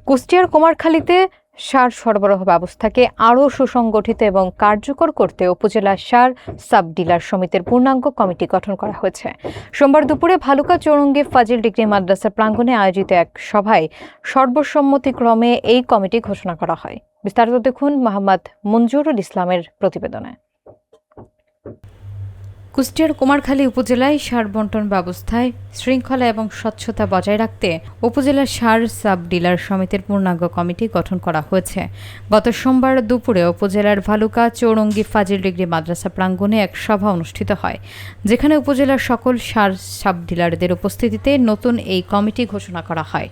কুষ্টিয়ার কুমারখালীতে সার সরবরাহ ব্যবস্থাকে আরও সুসংগঠিত এবং কার্যকর করতে উপজেলা সার সাব ডিলার সমিতির পূর্ণাঙ্গ কমিটি গঠন করা হয়েছে। সোমবার দুপুরে ভালুকা চৌরঙ্গী ফাজিল ডিগ্রি মাদ্রাসা প্রাঙ্গণে আয়োজিত এক সভায় সর্বসম্মতিক্রমে এই কমিটি ঘোষণা করা হয়। বিস্তারিত দেখুন মোহাম্মদ মঞ্জুরুল ইসলামের প্রতিবেদনে। কুষ্টিয়ার কুমারখালী উপজেলায় সার বণ্টন ব্যবস্থায় শৃঙ্খলা এবং স্বচ্ছতা বজায় রাখতে উপজেলার সার সাব ডিলার সমিতির পূর্ণাঙ্গ কমিটি গঠন করা হয়েছে। গত সোমবার দুপুরে উপজেলার ভালুকা চৌরঙ্গী ফাজিল ডিগ্রি মাদ্রাসা প্রাঙ্গণে এক সভা অনুষ্ঠিত হয়, যেখানে উপজেলার সকল সার সাব ডিলারদের উপস্থিতিতে নতুন এই কমিটি ঘোষণা করা হয়।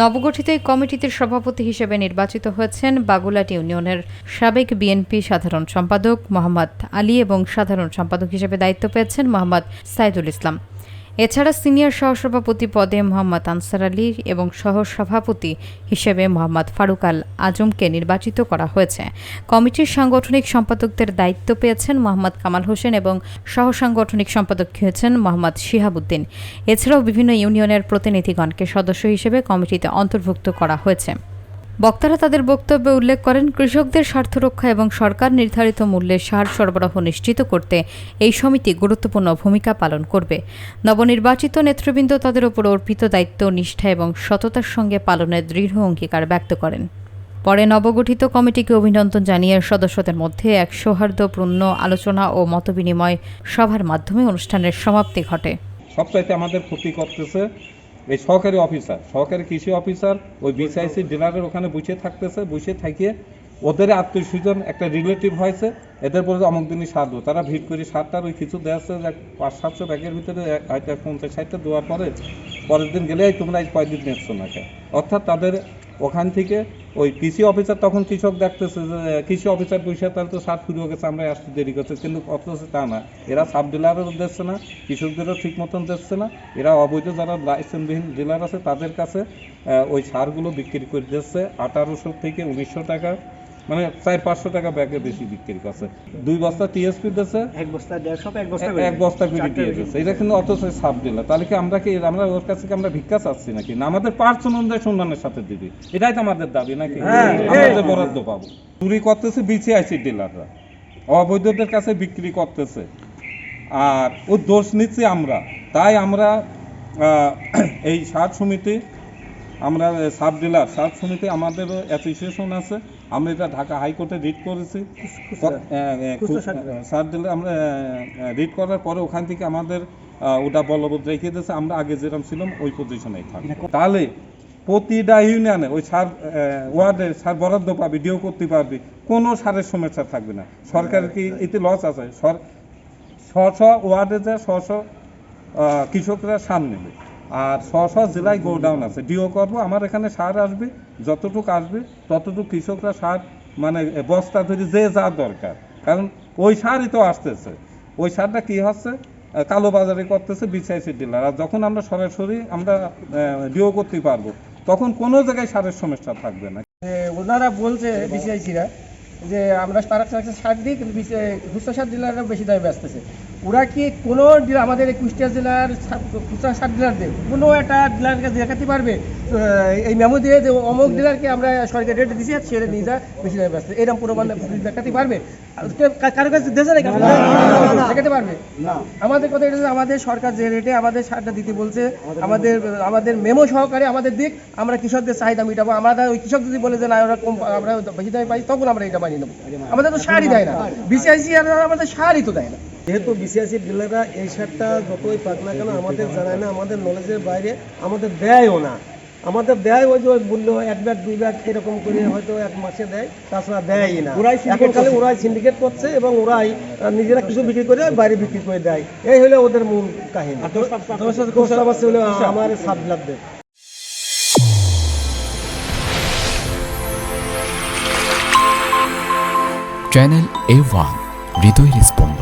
নবগঠিত এই কমিটিতে সভাপতি হিসেবে নির্বাচিত হয়েছেন বাগুলাট ইউনিয়নের সাবেক বিএনপি সাধারণ সম্পাদক মোহাম্মদ আলী এবং সাধারণ সম্পাদক হিসেবে দায়িত্ব পেয়েছেন মোহাম্মদ সাইদুল ইসলাম। এছাড়া সিনিয়র সহসভাপতি পদে মোহাম্মদ আনসার আলী এবং সহসভাপতি হিসেবে মোহাম্মদ ফারুক আল আজমকে নির্বাচিত করা হয়েছে। কমিটির সাংগঠনিক সম্পাদকদের দায়িত্ব পেয়েছেন মোহাম্মদ কামাল হোসেন এবং সহসাংগঠনিক সম্পাদক হয়েছেন মোহাম্মদ শিহাবুদ্দিন। এছাড়াও বিভিন্ন ইউনিয়নের প্রতিনিধিগণকে সদস্য হিসেবে কমিটিতে অন্তর্ভুক্ত করা হয়েছে। বক্তারা তাদের বক্তব্যে উল্লেখ করেন, কৃষকদের স্বার্থ রক্ষা এবং সরকার নির্ধারিত মূল্যে সার সরবরাহ নিশ্চিত করতে এই সমিতি গুরুত্বপূর্ণ ভূমিকা পালন করবে। নবনির্বাচিত নেতৃবৃন্দ তাদের উপর অর্পিত দায়িত্ব, নিষ্ঠা এবং সততার সঙ্গে পালনের দৃঢ় অঙ্গীকার ব্যক্ত করেন। পরে নবগঠিত কমিটিকে অভিনন্দন জানিয়ে সদস্যদের মধ্যে এক সৌহার্দ্যপূর্ণ আলোচনা ও মতবিনিময় সভার মাধ্যমে অনুষ্ঠানের সমাপ্তি ঘটে। সবচাইতে আমাদের ক্ষতি করতেছে এই সহকারী কৃষি অফিসার ওই বিসিআইসি ডিলারের ওখানে বসে থাকিয়ে ওদের আত্মীয়-স্বজন একটা রিলেটিভ হয়েছে, এদের পরে অমুক দিনই সার দেবো, তারা ভিড় করে সারটার ওই কিছু দেওয়া আছে 500-700 ব্যাগের ভিতরে হয়তো 50-60টা দেওয়ার পরের দিন গেলে তোমরা এই কয়দিন নিচ্ছ না কেন। অর্থাৎ তাদের ওখান থেকে ওই কৃষি অফিসার তখন কৃষক দেখতেছে যে কৃষি অফিসার পয়সা তার তো সার শুরু হয়ে গেছে, আমরা আসতে দেরি করছে, কিন্তু অথচ তা না, এরা সাব ডিলারেরও দিচ্ছে না, কৃষকদেরও ঠিক মতন দিচ্ছে না, এরা অবৈধ যারা লাইসেন্সবিহীন ডিলার আছে তাদের কাছে ওই সারগুলো বিক্রি করে দিচ্ছে 1800 থেকে 1900 টাকা, মানে 400-500 টাকা ব্যাগে বেশি বিক্রি করছে। 2 বস্তা টিএসপি দিচ্ছে, এক বস্তা করে দিয়ে দিচ্ছে, এটা কিন্তু অথচ সাব ডিলার। তাহলে কি আমরা ওর কাছে আমরা ভিক্ষা চাচ্ছি নাকি? না, আমাদের পার্সন অনুযায়ী সম্মানের সাথে দিবি, এটাই তো আমাদের দাবি নাকি? আমাদের বরাদ্দ পাবো। চুরি করতেছে বিসিআইসি ডিলাররা, অবৈধদের কাছে বিক্রি করতেছে, আর ও দোষ নিচ্ছি আমরা। তাই আমরা এই সার সমিতি, আমরা সাব ডিলার সাব সমিতি, আমাদেরও অ্যাসোসিয়েশন আছে, আমরা এটা ঢাকা হাইকোর্টে রিট করেছি। সাব ডিলার আমরা রিট করার পরে ওখান থেকে আমাদের ওটা বলবৎ রেখে দিয়েছে, আমরা আগে যেরকম ছিলাম ওই পজিশনেই থাকবো। তাহলে প্রতিটা ইউনিয়নে ওই সার ওয়ার্ডে সার বরাদ্দ পাবি, ডিও করতে পারবি, কোনো সারের সমস্যা থাকবে না। সরকারের কি এতে লস আছে? ওয়ার্ডে যা কৃষকরা সার নেবে, আর জেলায় গোডাউন আছে, ডিও করবো, আমার এখানে সার আসবে, যতটুকু আসবে ততটুকু কৃষকরা সার মানে বস্তা ধরে যে যা দরকার, কারণ ওই সারই তো আসতেছে, ওই সারটা কি হচ্ছে কালো বাজারে করতেছে বিসিআইসি ডিলার। আর যখন আমরা সরাসরি আমরা ডিও করতে পারবো, তখন কোনো জায়গায় সারের সমস্যা থাকবে না। ওনারা বলছে বিসিআইসিরা যে আমরা তারা সার দিই, কিন্তু খুচরা সার ডিলাররা বেশি দামে বেচতেছে। ওরা কি কোনো আমাদের এই কুষ্টিয়া জেলার খুচরা সার ডিলারদের কোনো একটা ডিলারকে দেখাতে পারবে এই মেমো দিয়ে যে অমুক ডিলারকে আমরা সরকারি রেট দিচ্ছি, সেটা নিয়ে যা বেশি দামে বেচতে, এরকম প্রমাণ দেখাতে পারবে? কারো কাছে দেশে দেখাতে পারবে না। আমাদের কথা এটা, আমাদের সরকার যে রেটে আমাদের সারটা দিতে বলছে, আমাদের মেমো সহকারে আমাদের দিক, আমরা কৃষকদের চাহিদা মিটাবো। আমাদের ওই কৃষক যদি বলে যে না ওরা কম, আমরা বেশি দামে পাই, তখন আমরা এটা মানিয়ে নেবো। আমাদের তো সারই দেয় না, বিসিআইসি আর আমাদের সারই তো দেয় না। যেহেতু বিসিআইসি ডিলাররা এই সারটা যতই পাক না কেন আমাদের জানায় না, আমাদের নলেজের বাইরে, আমাদের দেয়ও না। আমাদের দেয় ওই যে মূল্য 1 ব্যাগ 2 ব্যাগ এরকম করে হয়তো 1 মাসে দেয়, তাছাড়া দেয়ই না। এখন খালি ওরাই সিন্ডিকেট করছে এবং ওরাই নিজেরা কিছু বিক্রি করে বাইরে বিক্রি করে দেয়, এই হলো ওদের মূল কাহিনী। আমার সাব ডিলারদের চ্যানেল A1 হৃদয় রেসপন্স।